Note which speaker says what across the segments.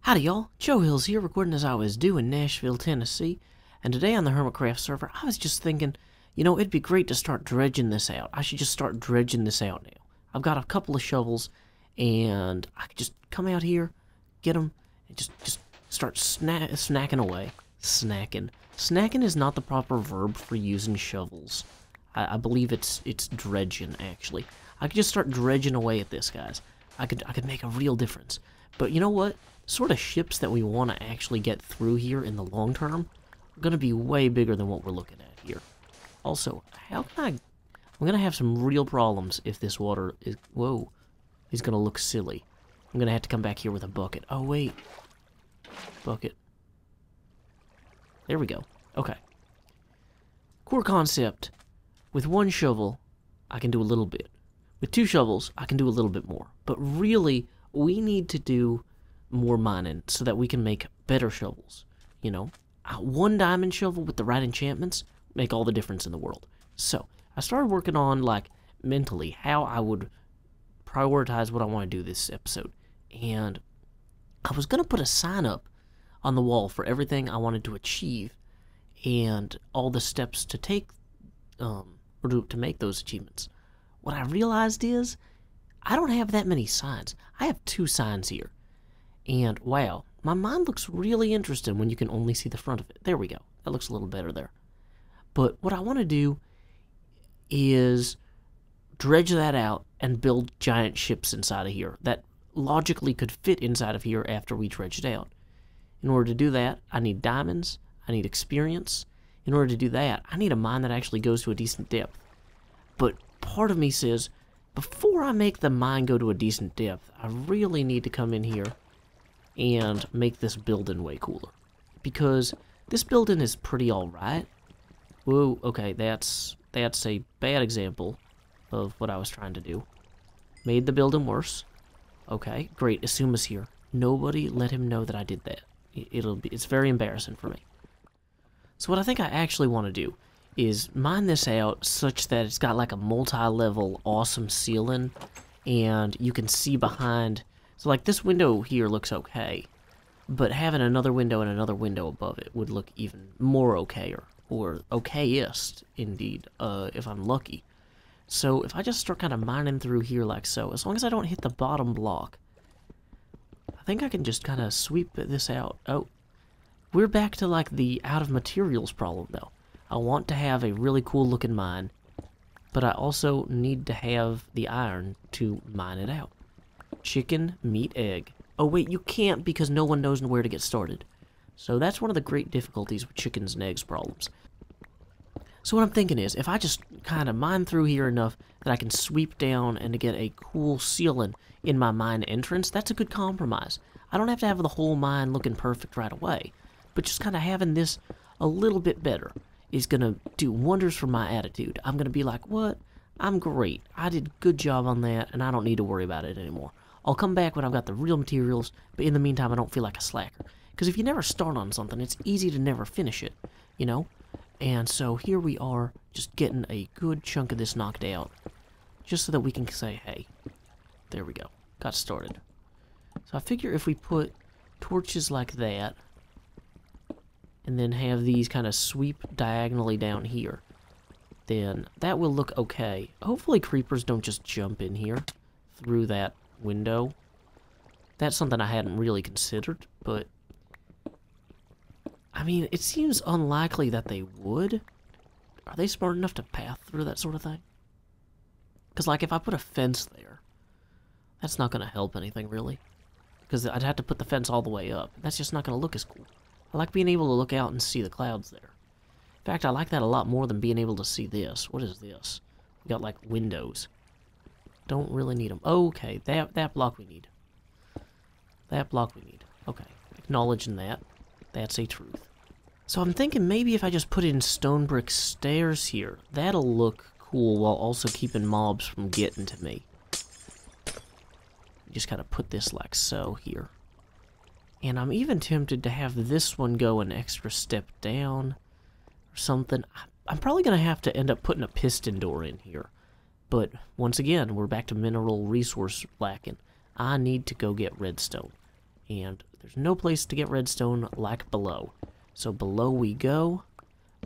Speaker 1: Howdy y'all, Joe Hills here, recording as I was due in Nashville, Tennessee, and today on the Hermitcraft server, I was just thinking, you know, it'd be great to start dredging this out. I should just start dredging this out now. I've got a couple of shovels, and I could just come out here, get them, and just start snacking away. Snacking. Snacking is not the proper verb for using shovels. I believe it's dredging, actually. I could just start dredging away at this, guys. I could make a real difference. But you know what? Sort of ships that we want to actually get through here in the long term are going to be way bigger than what we're looking at here. Also, how can I'm going to have some real problems if this water is... Whoa. Is going to look silly. I'm going to have to come back here with a bucket. Oh, wait. Bucket. There we go. Okay. Core concept. With one shovel, I can do a little bit. With two shovels, I can do a little bit more. But really, we need to do more mining so that we can make better shovels. You know, one diamond shovel with the right enchantments make all the difference in the world. So, I started working on, like, mentally, how I would prioritize what I want to do this episode. And I was going to put a sign up on the wall for everything I wanted to achieve and all the steps to take or to make those achievements. What I realized is I don't have that many signs. I have 2 signs here. And wow, my mind looks really interesting when you can only see the front of it. There we go. That looks a little better there. But what I want to do is dredge that out and build giant ships inside of here that logically could fit inside of here after we dredge it out. In order to do that, I need diamonds, I need experience. In order to do that, I need a mine that actually goes to a decent depth. But part of me says, before I make the mine go to a decent depth, I really need to come in here and make this building way cooler. Because this building is pretty alright. Whoa, okay, that's a bad example of what I was trying to do. Made the building worse. Okay, great, Asuma's here. Nobody let him know that I did that. It's very embarrassing for me. So what I think I actually want to do is mine this out such that it's got like a multi-level awesome ceiling and you can see behind. So like this window here looks okay, but having another window and another window above it would look even more okayer, or okayest indeed, if I'm lucky. So if I just start kind of mining through here like so, as long as I don't hit the bottom block, I think I can just kind of sweep this out. Oh, we're back to like the out of materials problem though. I want to have a really cool looking mine, but I also need to have the iron to mine it out. Chicken, meat, egg. Oh wait, you can't because no one knows where to get started. So that's one of the great difficulties with chickens and eggs problems. So what I'm thinking is, if I just kind of mine through here enough that I can sweep down and to get a cool ceiling in my mine entrance, that's a good compromise. I don't have to have the whole mine looking perfect right away, but just kind of having this a little bit better is going to do wonders for my attitude. I'm going to be like, what? I'm great. I did a good job on that, and I don't need to worry about it anymore. I'll come back when I've got the real materials, but in the meantime, I don't feel like a slacker. Because if you never start on something, it's easy to never finish it, you know? And so here we are, just getting a good chunk of this knocked out, just so that we can say, hey, there we go, got started. So I figure if we put torches like that, and then have these kind of sweep diagonally down here, then that will look okay. Hopefully creepers don't just jump in here through that window. That's something I hadn't really considered, but I mean, it seems unlikely that they would. Are they smart enough to path through that sort of thing? Because, like, if I put a fence there, that's not going to help anything, really. Because I'd have to put the fence all the way up. That's just not going to look as cool. I like being able to look out and see the clouds there. In fact, I like that a lot more than being able to see this. What is this? We got, like, windows. Don't really need them. Okay, that block we need. That block we need. Okay, acknowledging that. That's a truth. So I'm thinking maybe if I just put in stone brick stairs here, that'll look cool while also keeping mobs from getting to me. Just kind of put this like so here. And I'm even tempted to have this one go an extra step down or something. I'm probably going to have to end up putting a piston door in here. But once again, we're back to mineral resource lacking. I need to go get redstone. And There's no place to get redstone like below. So below we go.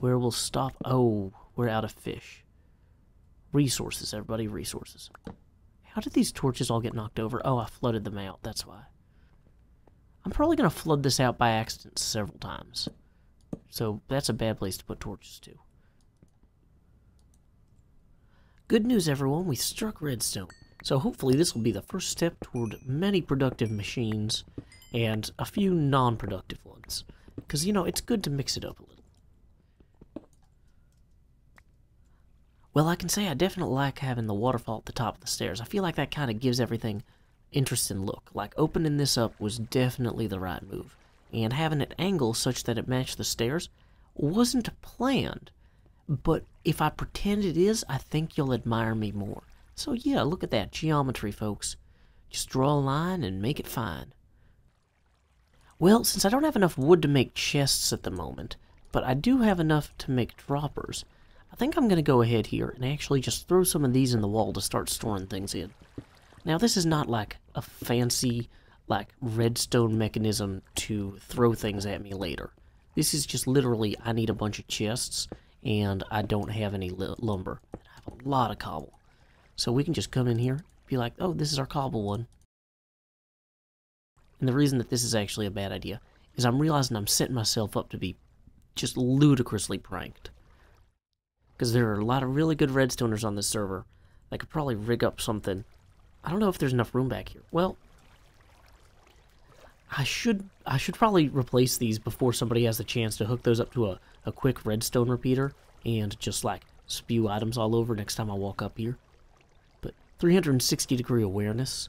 Speaker 1: Where we'll stop. Oh, we're out of fish. Resources, everybody, resources. How did these torches all get knocked over? Oh, I flooded them out, that's why. I'm probably going to flood this out by accident several times. So that's a bad place to put torches to. Good news, everyone, we struck redstone. So hopefully this will be the first step toward many productive machines and a few non-productive ones. Because, you know, it's good to mix it up a little. Well, I can say I definitely like having the waterfall at the top of the stairs. I feel like that kind of gives everything interesting look. Like, opening this up was definitely the right move. And having it angle such that it matched the stairs wasn't planned. But if I pretend it is, I think you'll admire me more. So yeah, look at that geometry, folks. Just draw a line and make it fine. Well, since I don't have enough wood to make chests at the moment, but I do have enough to make droppers, I think I'm going to go ahead here and actually just throw some of these in the wall to start storing things in. Now, this is not like a fancy, like, redstone mechanism to throw things at me later. This is just literally, I need a bunch of chests, and I don't have any lumber. I have a lot of cobble. So we can just come in here, be like, oh, this is our cobble one. And the reason that this is actually a bad idea is I'm realizing I'm setting myself up to be just ludicrously pranked. Because there are a lot of really good redstoners on this server that could probably rig up something. I don't know if there's enough room back here. Well, I should probably replace these before somebody has the chance to hook those up to a quick redstone repeater and just like spew items all over next time I walk up here. But 360-degree awareness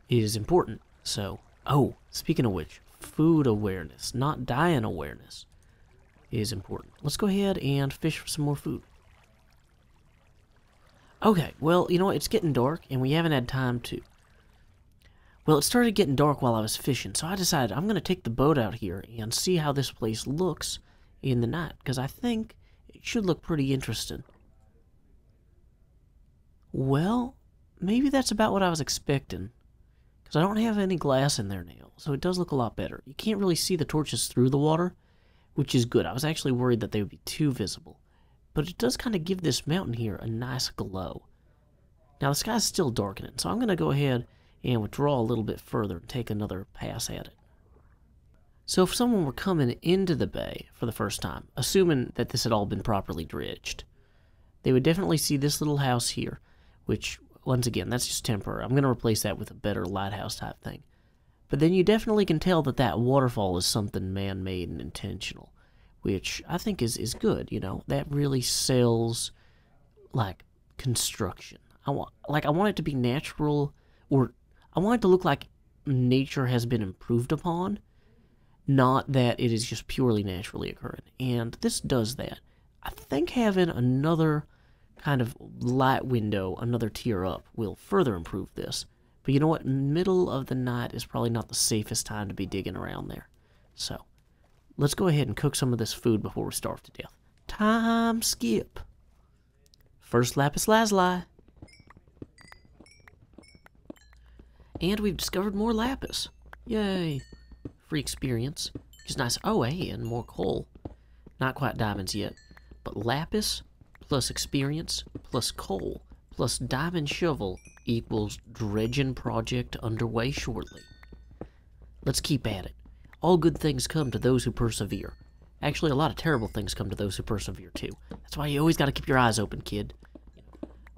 Speaker 1: is important. So, oh, speaking of which, food awareness, not dying awareness, is important. Let's go ahead and fish for some more food. Okay, well, you know what, it's getting dark, and we haven't had time to... Well, it started getting dark while I was fishing, so I decided I'm going to take the boat out here and see how this place looks in the night, because I think it should look pretty interesting. Well, maybe that's about what I was expecting, because I don't have any glass in there now, so it does look a lot better. You can't really see the torches through the water, which is good. I was actually worried that they would be too visible. But it does kind of give this mountain here a nice glow. Now the sky's still darkening, so I'm going to go ahead and withdraw a little bit further and take another pass at it. So if someone were coming into the bay for the first time, assuming that this had all been properly dredged, they would definitely see this little house here, which, once again, that's just temporary. I'm going to replace that with a better lighthouse type thing. But then you definitely can tell that that waterfall is something man-made and intentional, which I think is good, you know. That really sells, like, construction. I want it to be natural, or I want it to look like nature has been improved upon, not that it is just purely naturally occurring. And this does that. I think having another kind of light window, another tier up, will further improve this. But you know what? Middle of the night is probably not the safest time to be digging around there. So, let's go ahead and cook some of this food before we starve to death. Time skip. First lapis lazuli. And we've discovered more lapis. Yay. Free experience. Which is nice. Oh, hey, and more coal. Not quite diamonds yet. But lapis plus experience plus coal plus diamond shovel equals dredging project underway shortly. Let's keep at it. All good things come to those who persevere. Actually, a lot of terrible things come to those who persevere, too. That's why you always gotta keep your eyes open, kid.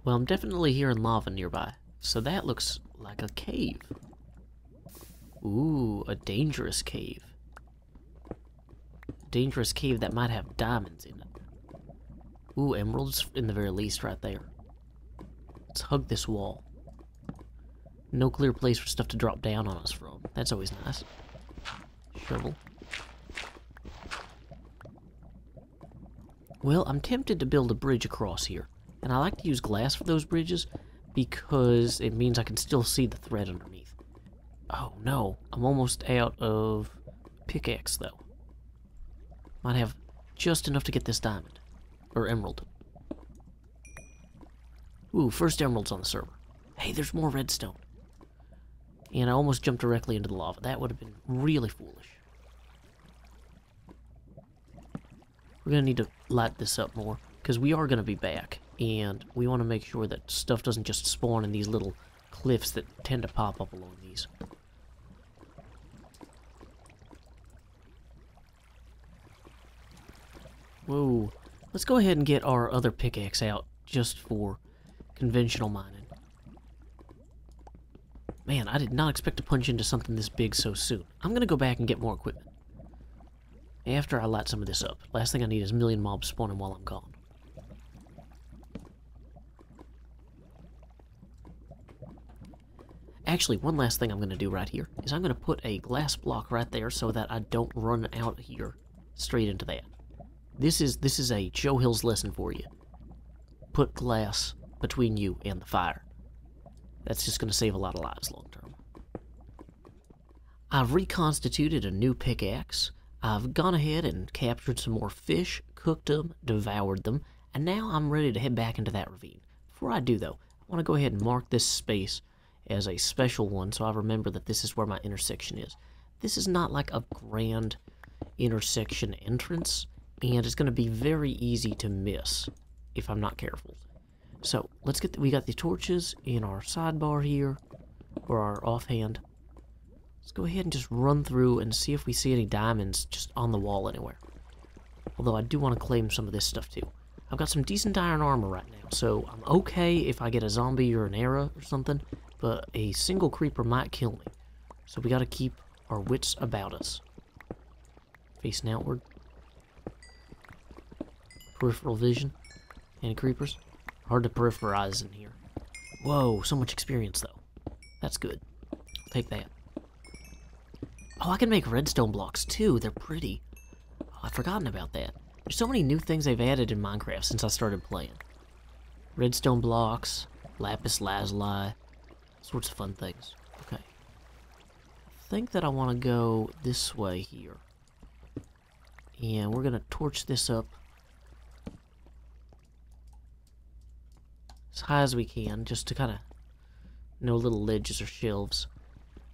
Speaker 1: Well, I'm definitely hearing lava nearby, so that looks like a cave. Ooh, a dangerous cave. Dangerous cave that might have diamonds in it. Ooh, emeralds in the very least right there. Let's hug this wall. No clear place for stuff to drop down on us from. That's always nice. Shovel. Well, I'm tempted to build a bridge across here. And I like to use glass for those bridges because it means I can still see the thread underneath. Oh no, I'm almost out of pickaxe though. Might have just enough to get this diamond. Or emerald. Ooh, first emeralds on the server. Hey, there's more redstone. And I almost jumped directly into the lava. That would have been really foolish. We're going to need to light this up more, because we are going to be back. And we want to make sure that stuff doesn't just spawn in these little cliffs that tend to pop up along these. Whoa. Let's go ahead and get our other pickaxe out just for conventional mining. Man, I did not expect to punch into something this big so soon. I'm going to go back and get more equipment after I light some of this up. Last thing I need is a million mobs spawning while I'm gone. Actually, one last thing I'm going to do right here is I'm going to put a glass block right there so that I don't run out here straight into that. This is a Joe Hills lesson for you. Put glass between you and the fire. That's just going to save a lot of lives long term. I've reconstituted a new pickaxe. I've gone ahead and captured some more fish, cooked them, devoured them, and now I'm ready to head back into that ravine. Before I do, though, I want to go ahead and mark this space as a special one so I remember that this is where my intersection is. This is not like a grand intersection entrance, and it's going to be very easy to miss if I'm not careful. So, let's get we got the torches in our sidebar here, or our offhand. Let's go ahead and just run through and see if we see any diamonds just on the wall anywhere. Although I do want to claim some of this stuff too. I've got some decent iron armor right now, so I'm okay if I get a zombie or an arrow or something, but a single creeper might kill me. So we gotta keep our wits about us. Facing outward. Peripheral vision. Any creepers? Hard to peripheralize in here. Whoa, so much experience though. That's good. I'll take that. Oh, I can make redstone blocks too. They're pretty. Oh, I've forgotten about that. There's so many new things they've added in Minecraft since I started playing. Redstone blocks, lapis lazuli, sorts of fun things. Okay. I think that I want to go this way here. And we're going to torch this up as high as we can, just to kind of no little ledges or shelves.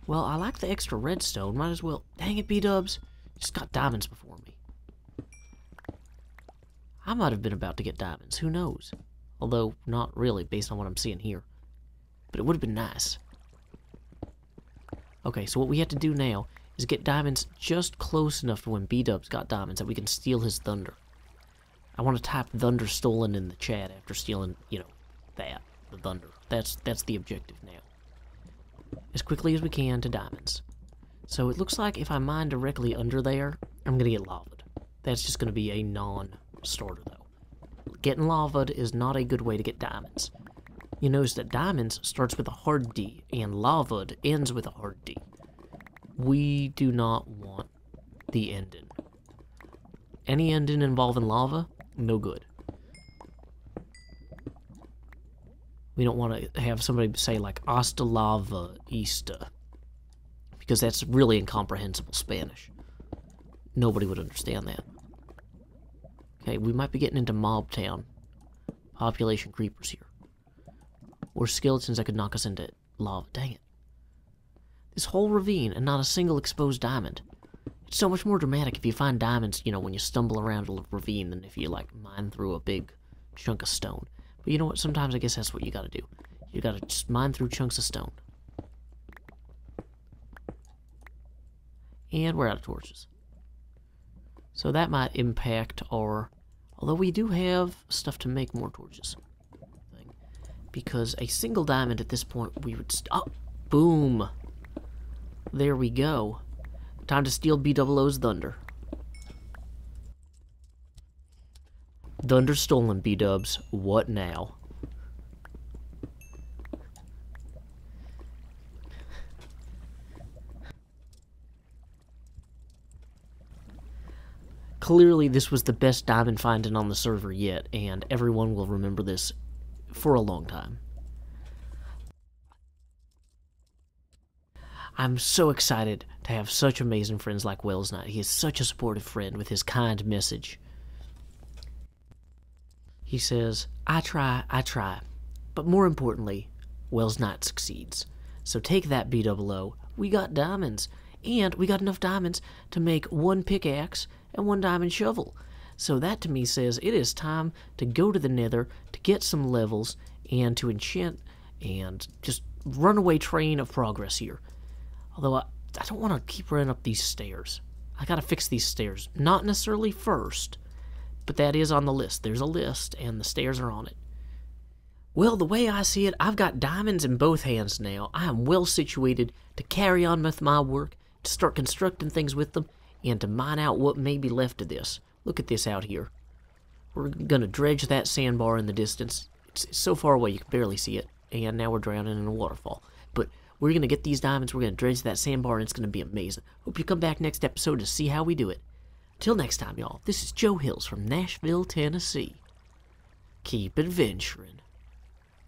Speaker 1: Well, I like the extra redstone. Might as well. Dang it, B-dubs. Just got diamonds before me. I might have been about to get diamonds. Who knows? Although, not really, based on what I'm seeing here. But it would have been nice. Okay, so what we have to do now is get diamonds just close enough to when B-dubs got diamonds that we can steal his thunder. I want to type thunder stolen in the chat after stealing, you know, the thunder. That's the objective now. As quickly as we can to diamonds. So it looks like if I mine directly under there, I'm going to get lavaed. That's just going to be a non-starter, though. Getting lavaed is not a good way to get diamonds. You notice that diamonds starts with a hard D, and lavaed ends with a hard D. We do not want the ending. Any ending involving lava, no good. We don't want to have somebody say, like, hasta lava ista, because that's really incomprehensible Spanish. Nobody would understand that. Okay, we might be getting into Mob Town. Population creepers here. Or skeletons that could knock us into lava. Dang it. This whole ravine and not a single exposed diamond. It's so much more dramatic if you find diamonds, you know, when you stumble around a ravine than if you, like, mine through a big chunk of stone. But you know what? Sometimes I guess that's what you gotta do. You gotta just mine through chunks of stone. And we're out of torches. So that might impact our... Although we do have stuff to make more torches. Because a single diamond at this point, we would... Oh! Boom! There we go. Time to steal B00's thunder. Thunder stolen, B-dubs. What now? Clearly, this was the best diamond finding on the server yet, and everyone will remember this for a long time. I'm so excited to have such amazing friends like Wells Knight. He is such a supportive friend with his kind message. He says, I try, but more importantly, Wells Knight succeeds. So take that, BOO. We got diamonds. And we got enough diamonds to make 1 pickaxe and 1 diamond shovel. So that to me says it is time to go to the nether, to get some levels, and to enchant, and just runaway train of progress here. Although I don't want to keep running up these stairs. I gotta fix these stairs. Not necessarily first, but that is on the list. There's a list, and the stairs are on it. Well, the way I see it, I've got diamonds in both hands now. I am well situated to carry on with my work, to start constructing things with them, and to mine out what may be left of this. Look at this out here. We're gonna dredge that sandbar in the distance. It's so far away you can barely see it, and now we're drowning in a waterfall. But we're gonna get these diamonds, we're gonna dredge that sandbar, and it's gonna be amazing. Hope you come back next episode to see how we do it. Till next time, y'all, this is Joe Hills from Nashville, Tennessee. Keep adventuring.